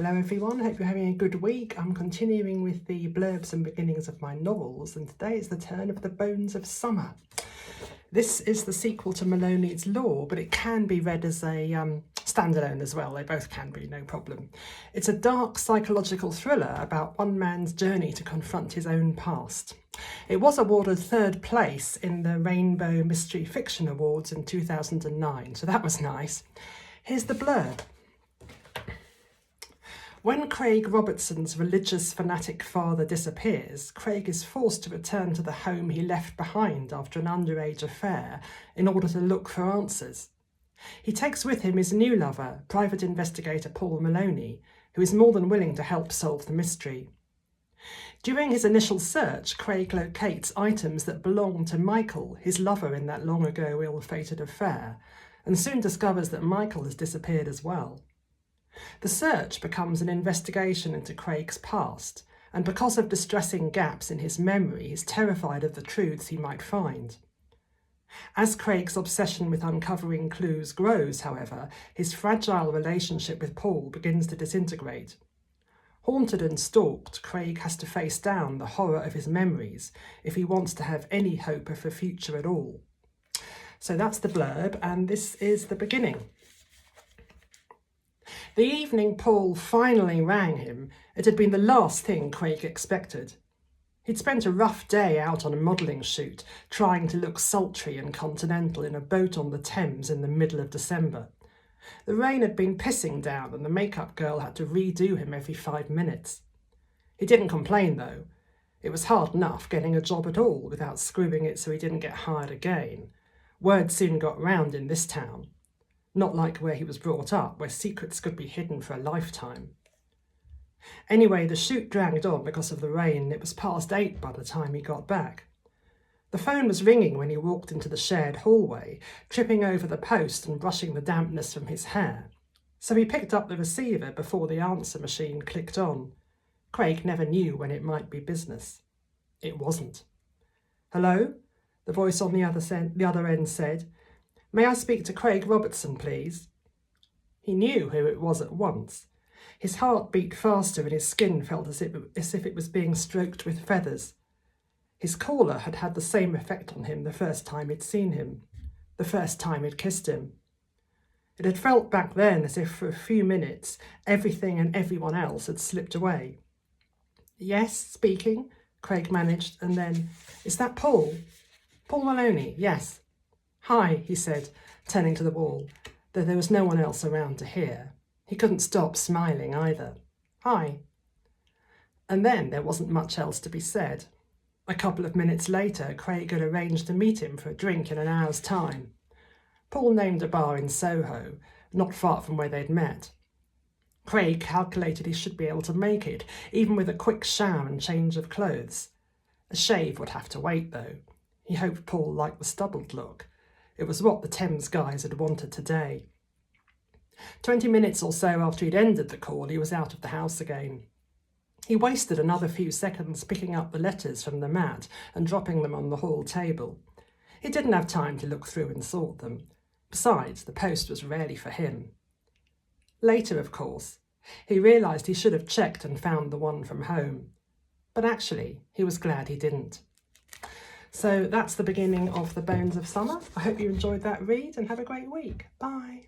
Hello everyone, hope you're having a good week. I'm continuing with the blurbs and beginnings of my novels, and today it's the turn of The Bones of Summer. This is the sequel to Maloney's Law, but it can be read as a standalone as well. They both can be, no problem. It's a dark psychological thriller about one man's journey to confront his own past. It was awarded 3rd place in the Rainbow Mystery Fiction Awards in 2009, so that was nice. Here's the blurb. When Craig Robertson's religious fanatic father disappears, Craig is forced to return to the home he left behind after an underage affair in order to look for answers. He takes with him his new lover, private investigator Paul Maloney, who is more than willing to help solve the mystery. During his initial search, Craig locates items that belong to Michael, his lover in that long ago ill-fated affair, and soon discovers that Michael has disappeared as well. The search becomes an investigation into Craig's past, and because of distressing gaps in his memory, he's terrified of the truths he might find. As Craig's obsession with uncovering clues grows, however, his fragile relationship with Paul begins to disintegrate. Haunted and stalked, Craig has to face down the horror of his memories if he wants to have any hope of a future at all. So that's the blurb, and this is the beginning. The evening Paul finally rang him, it had been the last thing Craig expected. He'd spent a rough day out on a modelling shoot, trying to look sultry and continental in a boat on the Thames in the middle of December. The rain had been pissing down and the makeup girl had to redo him every 5 minutes. He didn't complain though. It was hard enough getting a job at all without screwing it so he didn't get hired again. Word soon got round in this town. Not like where he was brought up, where secrets could be hidden for a lifetime. Anyway, the shoot dragged on because of the rain, and it was past 8 by the time he got back. The phone was ringing when he walked into the shared hallway, tripping over the post and brushing the dampness from his hair. So he picked up the receiver before the answer machine clicked on. Craig never knew when it might be business. It wasn't. "Hello?" the voice on the other end said. "May I speak to Craig Robertson, please?" He knew who it was at once. His heart beat faster and his skin felt as if it was being stroked with feathers. His caller had had the same effect on him the first time he'd seen him, the first time he'd kissed him. It had felt back then as if for a few minutes everything and everyone else had slipped away. "Yes, speaking," Craig managed, and then, "Is that Paul?" "Paul Maloney, yes." "Hi," he said, turning to the wall, though there was no one else around to hear. He couldn't stop smiling either. "Hi." And then there wasn't much else to be said. A couple of minutes later, Craig had arranged to meet him for a drink in an hour's time. Paul named a bar in Soho, not far from where they'd met. Craig calculated he should be able to make it, even with a quick shower and change of clothes. A shave would have to wait, though. He hoped Paul liked the stubbled look. It was what the Thames guys had wanted today. 20 minutes or so after he'd ended the call, he was out of the house again. He wasted another few seconds picking up the letters from the mat and dropping them on the hall table. He didn't have time to look through and sort them. Besides, the post was rarely for him. Later, of course, he realised he should have checked and found the one from home. But actually, he was glad he didn't. So that's the beginning of The Bones of Summer. I hope you enjoyed that read and have a great week. Bye.